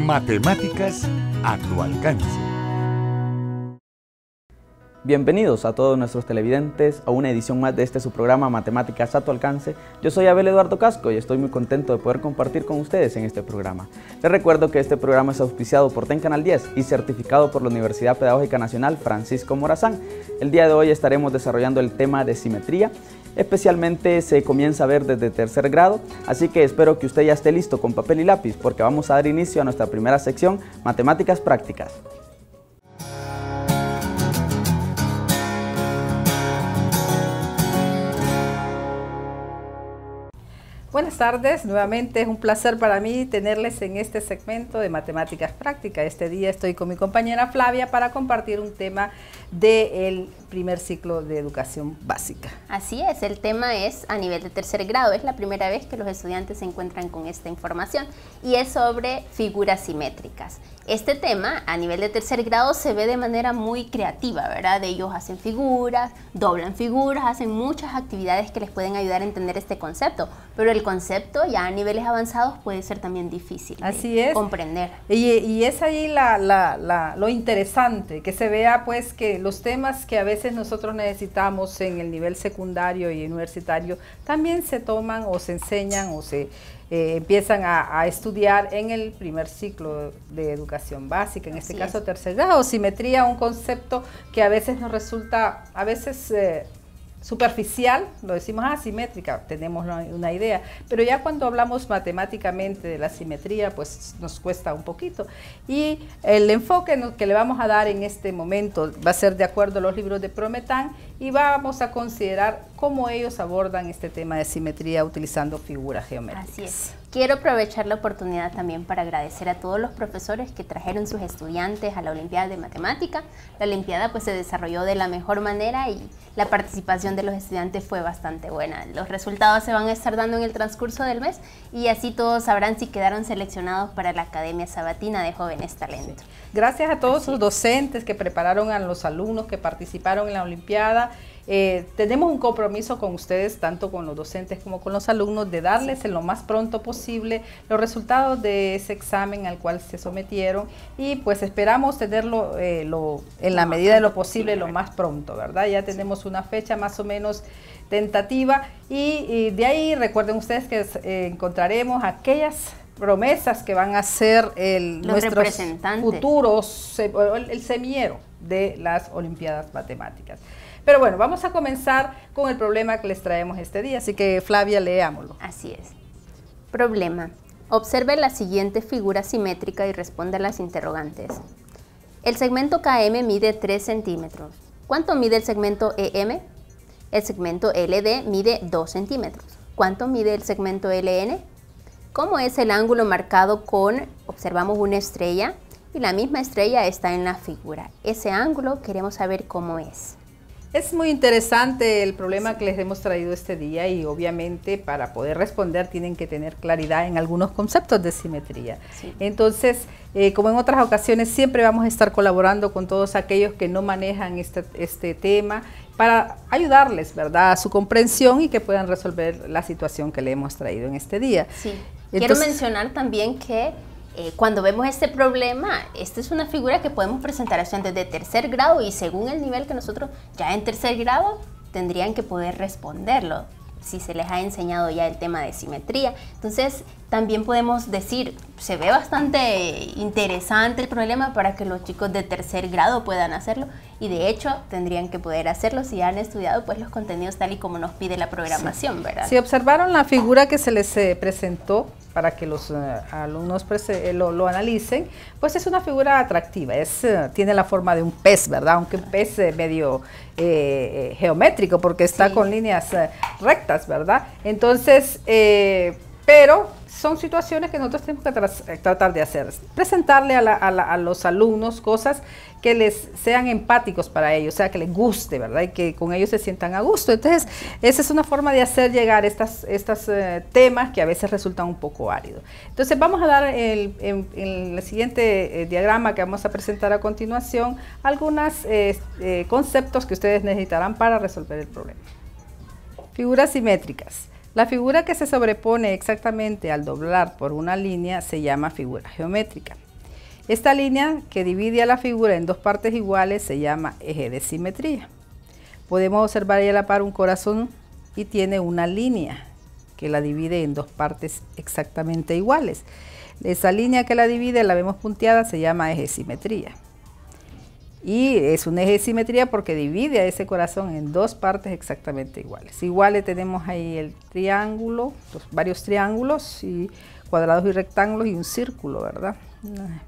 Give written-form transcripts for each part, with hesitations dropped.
Matemáticas a tu alcance. Bienvenidos a todos nuestros televidentes a una edición más de este su programa Matemáticas a tu alcance. Yo soy Abel Eduardo Casco y estoy muy contento de poder compartir con ustedes en este programa. Les recuerdo que este programa es auspiciado por TEN Canal 10 y certificado por la Universidad Pedagógica Nacional Francisco Morazán. El día de hoy estaremos desarrollando el tema de simetría. Especialmente se comienza a ver desde tercer grado, así que espero que usted ya esté listo con papel y lápiz porque vamos a dar inicio a nuestra primera sección, Matemáticas Prácticas. Buenas tardes, nuevamente es un placer para mí tenerles en este segmento de Matemáticas Prácticas. Este día estoy con mi compañera Flavia para compartir un tema del primer ciclo de educación básica. Así es, el tema es a nivel de tercer grado, es la primera vez que los estudiantes se encuentran con esta información y es sobre figuras simétricas. Este tema a nivel de tercer grado se ve de manera muy creativa, ¿verdad? Ellos hacen figuras, doblan figuras, hacen muchas actividades que les pueden ayudar a entender este concepto, pero el concepto ya a niveles avanzados puede ser también difícil de comprender. Y es ahí lo interesante, que se vea pues que los temas que a veces nosotros necesitamos en el nivel secundario y universitario también se toman o se enseñan o se empiezan a estudiar en el primer ciclo de educación básica, en este caso tercer grado. Simetría, un concepto que a veces nos resulta, superficial, lo decimos asimétrica, tenemos una idea, pero ya cuando hablamos matemáticamente de la simetría, pues nos cuesta un poquito. Y el enfoque que le vamos a dar en este momento va a ser de acuerdo a los libros de Prometán y vamos a considerar cómo ellos abordan este tema de simetría utilizando figuras geométricas. Así es. Quiero aprovechar la oportunidad también para agradecer a todos los profesores que trajeron sus estudiantes a la Olimpiada de Matemática. La Olimpiada pues se desarrolló de la mejor manera y la participación de los estudiantes fue bastante buena. Los resultados se van a estar dando en el transcurso del mes y así todos sabrán si quedaron seleccionados para la Academia Sabatina de Jóvenes Talentos. Sí. Gracias a todos los docentes que prepararon a los alumnos que participaron en la Olimpiada. Tenemos un compromiso con ustedes, tanto con los docentes como con los alumnos, de darles en lo más pronto posible los resultados de ese examen al cual se sometieron y pues esperamos tenerlo en la medida de lo posible lo más pronto, ¿verdad? Ya tenemos una fecha más o menos tentativa y de ahí recuerden ustedes que encontraremos aquellas promesas que van a ser nuestros futuros, el semillero de las Olimpiadas Matemáticas. Pero bueno, vamos a comenzar con el problema que les traemos este día, así que Flavia, leámoslo. Así es. Problema. Observe la siguiente figura simétrica y responda a las interrogantes. El segmento KM mide 3 centímetros. ¿Cuánto mide el segmento EM? El segmento LD mide 2 centímetros. ¿Cuánto mide el segmento LN? ¿Cómo es el ángulo marcado observamos una estrella y la misma estrella está en la figura? Ese ángulo queremos saber cómo es. Es muy interesante el problema que les hemos traído este día y obviamente para poder responder tienen que tener claridad en algunos conceptos de simetría. Sí. Entonces, como en otras ocasiones, siempre vamos a estar colaborando con todos aquellos que no manejan este tema para ayudarles, ¿verdad?, a su comprensión y que puedan resolver la situación que le hemos traído en este día. Sí. Quiero mencionar también que cuando vemos este problema, esta es una figura que podemos presentar a estudiantes de tercer grado y según el nivel que nosotros ya en tercer grado tendrían que poder responderlo si se les ha enseñado ya el tema de simetría. Entonces también podemos decir, se ve bastante interesante el problema para que los chicos de tercer grado puedan hacerlo y de hecho tendrían que poder hacerlo si ya han estudiado pues los contenidos tal y como nos pide la programación, ¿verdad? Si observaron la figura que se les presentó para que los alumnos lo analicen, pues es una figura atractiva, tiene la forma de un pez, ¿verdad? Aunque un pez medio geométrico porque está con líneas rectas, ¿verdad? Entonces, pero son situaciones que nosotros tenemos que tratar de hacer, presentarle a los alumnos cosas que les sean empáticos para ellos, o sea, que les guste, ¿verdad? Y que con ellos se sientan a gusto. Entonces, esa es una forma de hacer llegar estos temas que a veces resultan un poco áridos. Entonces, vamos a dar en el siguiente diagrama que vamos a presentar a continuación algunos conceptos que ustedes necesitarán para resolver el problema. Figuras simétricas. La figura que se sobrepone exactamente al doblar por una línea se llama figura geométrica. Esta línea que divide a la figura en dos partes iguales se llama eje de simetría. Podemos observar ahí a la par un corazón y tiene una línea que la divide en dos partes exactamente iguales. Esa línea que la divide, la vemos punteada, se llama eje de simetría. Y es un eje de simetría porque divide a ese corazón en dos partes exactamente iguales. Igual le tenemos ahí el triángulo, varios triángulos, y cuadrados y rectángulos y un círculo, ¿verdad?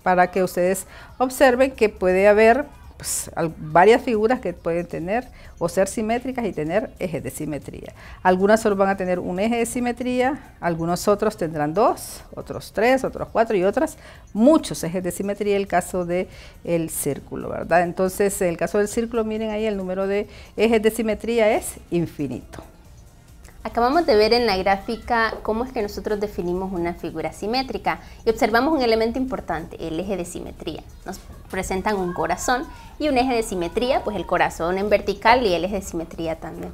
Para que ustedes observen que puede haber pues, varias figuras que pueden tener o ser simétricas y tener ejes de simetría. Algunas solo van a tener un eje de simetría, algunos otros tendrán dos, otros tres, otros cuatro y otras muchos ejes de simetría, el caso del círculo, ¿verdad? Entonces, en el caso del círculo, miren ahí el número de ejes de simetría es infinito. Acabamos de ver en la gráfica cómo es que nosotros definimos una figura simétrica y observamos un elemento importante, el eje de simetría. Nos presentan un corazón y un eje de simetría, pues el corazón en vertical y el eje de simetría también.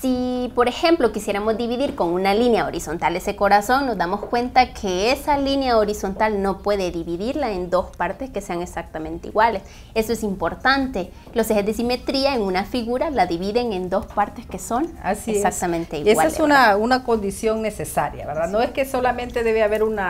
Si, por ejemplo, quisiéramos dividir con una línea horizontal ese corazón, nos damos cuenta que esa línea horizontal no puede dividirla en dos partes que sean exactamente iguales. Eso es importante. Los ejes de simetría en una figura la dividen en dos partes que son exactamente iguales. Y esa es una condición necesaria, ¿verdad? No es que solamente debe haber un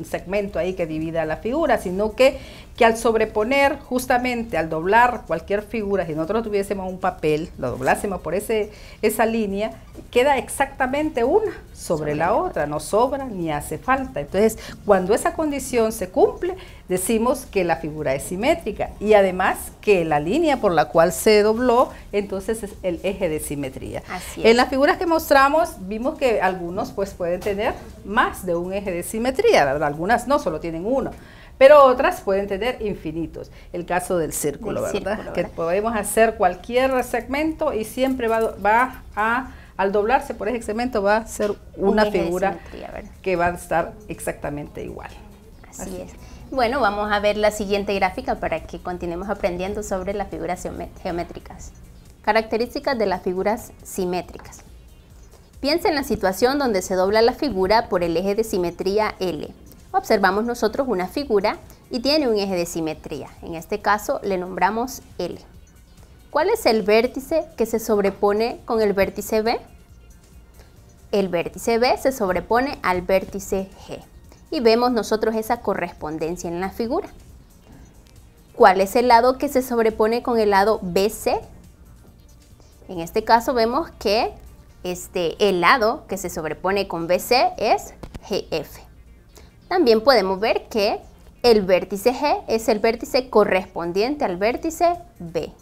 segmento ahí que divida la figura, sino que al sobreponer, justamente al doblar cualquier figura, si nosotros tuviésemos un papel, lo doblásemos por esa línea, queda exactamente una sobre la otra, no sobra ni hace falta. Entonces, cuando esa condición se cumple, decimos que la figura es simétrica y además que la línea por la cual se dobló, entonces es el eje de simetría. Así es. En las figuras que mostramos, vimos que algunos pues pueden tener más de un eje de simetría, ¿verdad? Algunas no, solo tienen uno. Pero otras pueden tener infinitos. El caso del círculo, ¿verdad? Que podemos hacer cualquier segmento y siempre al doblarse por ese segmento va a ser una figura que va a estar exactamente igual. Así es. Bueno, vamos a ver la siguiente gráfica para que continuemos aprendiendo sobre las figuras geométricas. Características de las figuras simétricas. Piensa en la situación donde se dobla la figura por el eje de simetría L. Observamos nosotros una figura y tiene un eje de simetría. En este caso le nombramos L. ¿Cuál es el vértice que se sobrepone con el vértice B? El vértice B se sobrepone al vértice G. Y vemos nosotros esa correspondencia en la figura. ¿Cuál es el lado que se sobrepone con el lado BC? En este caso vemos que el lado que se sobrepone con BC es GF. También podemos ver que el vértice G es el vértice correspondiente al vértice B.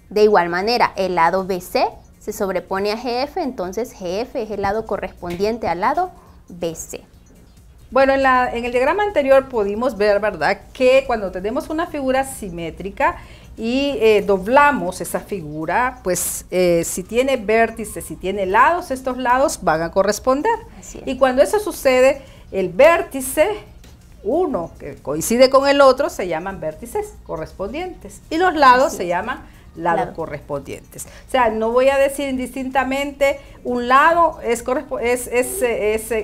De igual manera, el lado BC se sobrepone a GF, entonces GF es el lado correspondiente al lado BC. Bueno, en el diagrama anterior pudimos ver, ¿verdad?, que cuando tenemos una figura simétrica y doblamos esa figura, pues si tiene vértices, si tiene lados, estos lados van a corresponder. Así es. Y cuando eso sucede, el vértice, uno que coincide con el otro, se llaman vértices correspondientes y los lados se llaman lados correspondientes. O sea, no voy a decir indistintamente un lado es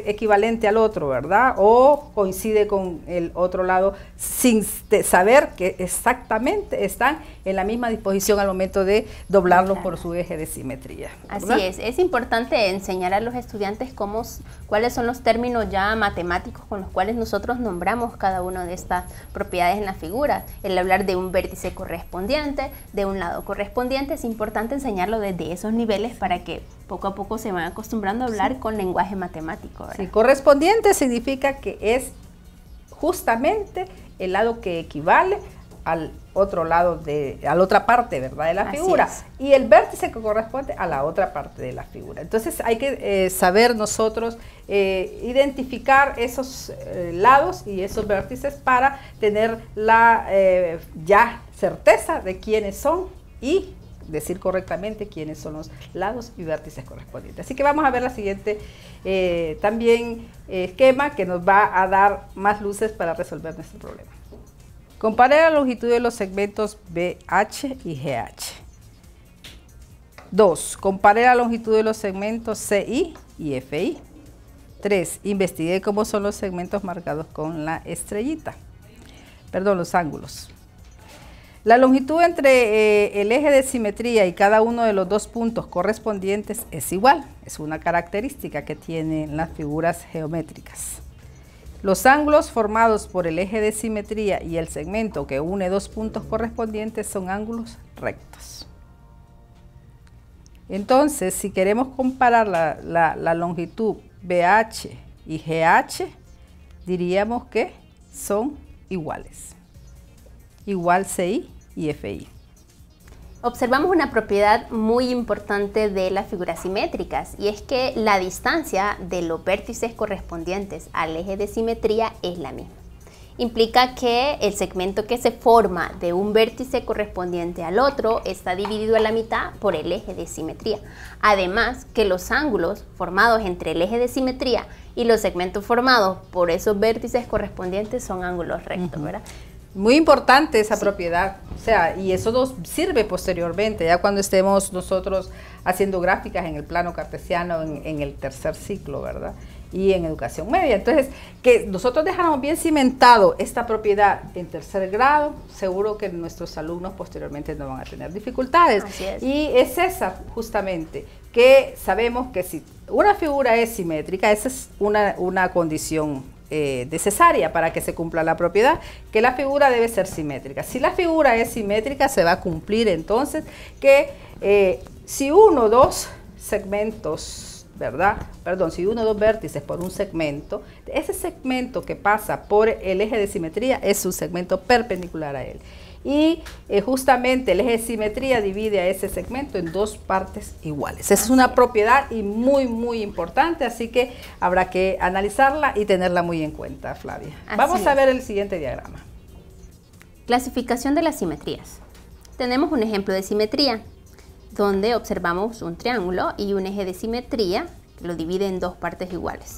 equivalente al otro, ¿verdad? O coincide con el otro lado sin saber que exactamente están en la misma disposición al momento de doblarlo por su eje de simetría, ¿verdad? Así es importante enseñar a los estudiantes cuáles son los términos ya matemáticos con los cuales nosotros nombramos cada una de estas propiedades en la figura. El hablar de un vértice correspondiente, de un lado correspondiente, es importante enseñarlo desde esos niveles para que poco a poco se van acostumbrando a hablar con lenguaje matemático, ¿verdad? Sí, correspondiente significa que es justamente el lado que equivale al otro lado a la otra parte, ¿verdad?, de la figura. Y el vértice que corresponde a la otra parte de la figura. Entonces hay que saber nosotros identificar esos lados y esos vértices para tener la ya certeza de quiénes son y decir correctamente quiénes son los lados y vértices correspondientes. Así que vamos a ver la siguiente también esquema que nos va a dar más luces para resolver nuestro problema. Compare la longitud de los segmentos BH y GH. 2. Compare la longitud de los segmentos CI y FI. 3. Investigue cómo son los segmentos marcados con la estrellita. los ángulos. La longitud entre el eje de simetría y cada uno de los dos puntos correspondientes es igual. Es una característica que tienen las figuras geométricas. Los ángulos formados por el eje de simetría y el segmento que une dos puntos correspondientes son ángulos rectos. Entonces, si queremos comparar la longitud BH y GH, diríamos que son iguales. Igual CI y FI. Observamos una propiedad muy importante de las figuras simétricas y es que la distancia de los vértices correspondientes al eje de simetría es la misma. Implica que el segmento que se forma de un vértice correspondiente al otro está dividido a la mitad por el eje de simetría. Además, que los ángulos formados entre el eje de simetría y los segmentos formados por esos vértices correspondientes son ángulos rectos, ¿verdad? Muy importante esa propiedad, o sea, y eso nos sirve posteriormente, ya cuando estemos nosotros haciendo gráficas en el plano cartesiano en el tercer ciclo, ¿verdad? Y en educación media. Entonces, que nosotros dejáramos bien cimentado esta propiedad en tercer grado, seguro que nuestros alumnos posteriormente no van a tener dificultades. Así es. Y es esa justamente, que sabemos que si una figura es simétrica, esa es una condición necesaria para que se cumpla la propiedad, que la figura debe ser simétrica. Si la figura es simétrica, se va a cumplir entonces que si uno o dos segmentos, ¿verdad? Perdón, si uno o dos vértices por un segmento, ese segmento que pasa por el eje de simetría es un segmento perpendicular a él. Y justamente el eje de simetría divide a ese segmento en dos partes iguales. Es una propiedad y muy importante, así que habrá que analizarla y tenerla muy en cuenta, Flavia. Vamos a ver el siguiente diagrama. Clasificación de las simetrías. Tenemos un ejemplo de simetría, donde observamos un triángulo y un eje de simetría que lo divide en dos partes iguales.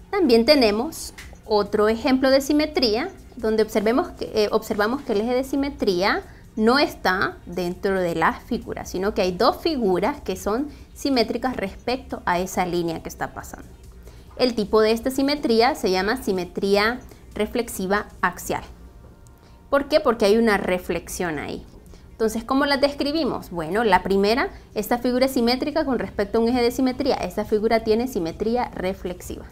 También tenemos otro ejemplo de simetría, donde observamos que el eje de simetría no está dentro de la figura, sino que hay dos figuras que son simétricas respecto a esa línea que está pasando. El tipo de esta simetría se llama simetría reflexiva axial. ¿Por qué? Porque hay una reflexión ahí. Entonces, ¿cómo las describimos? Bueno, la primera, esta figura es simétrica con respecto a un eje de simetría. Esta figura tiene simetría reflexiva.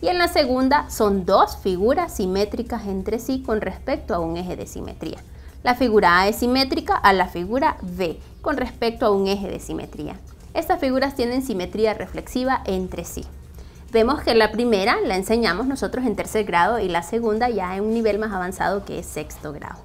Y en la segunda son dos figuras simétricas entre sí con respecto a un eje de simetría. La figura A es simétrica a la figura B con respecto a un eje de simetría. Estas figuras tienen simetría reflexiva entre sí. Vemos que la primera la enseñamos nosotros en tercer grado y la segunda ya en un nivel más avanzado que es sexto grado.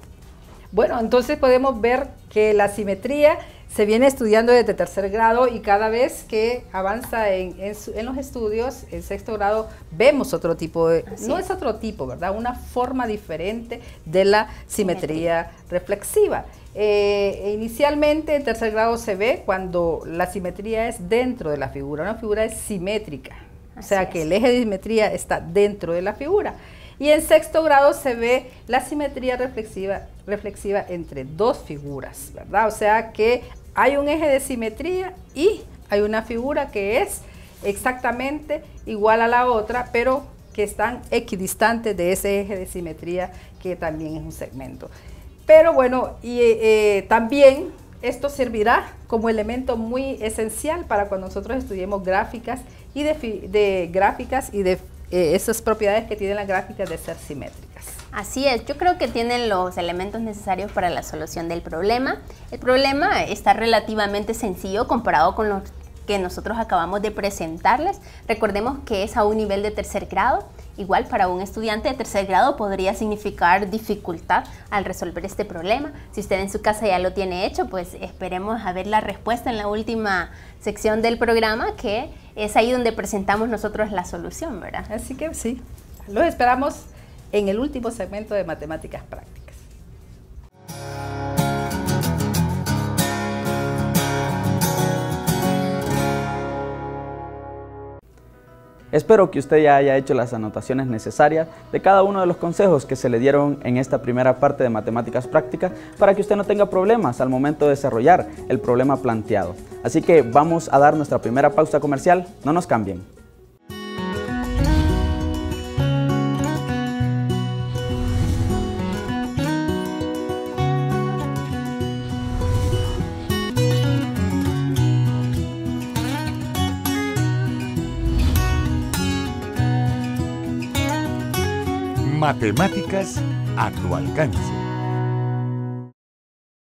Bueno, entonces podemos ver que la simetría se viene estudiando desde tercer grado y cada vez que avanza en los estudios, en sexto grado, vemos otro tipo de, es otro tipo, ¿verdad? Una forma diferente de la simetría reflexiva. Inicialmente en tercer grado se ve cuando la simetría es dentro de la figura, una figura es simétrica, o sea que el eje de simetría está dentro de la figura. Y en sexto grado se ve la simetría reflexiva entre dos figuras, ¿verdad? O sea que hay un eje de simetría y hay una figura que es exactamente igual a la otra, pero que están equidistantes de ese eje de simetría que también es un segmento. Pero bueno, también esto servirá como elemento muy esencial para cuando nosotros estudiemos gráficas y de esas propiedades que tienen las gráficas de ser simétricas. Así es, yo creo que tienen los elementos necesarios para la solución del problema. El problema está relativamente sencillo comparado con lo que nosotros acabamos de presentarles. Recordemos que es a un nivel de tercer grado. Igual para un estudiante de tercer grado podría significar dificultad al resolver este problema. Si usted en su casa ya lo tiene hecho, pues esperemos a ver la respuesta en la última sección del programa, que es ahí donde presentamos nosotros la solución, ¿verdad? Así que sí, los esperamos en el último segmento de Matemáticas Prácticas. Espero que usted ya haya hecho las anotaciones necesarias de cada uno de los consejos que se le dieron en esta primera parte de Matemáticas Prácticas para que usted no tenga problemas al momento de desarrollar el problema planteado. Así que vamos a dar nuestra primera pausa comercial, no nos cambien. Matemáticas a tu alcance.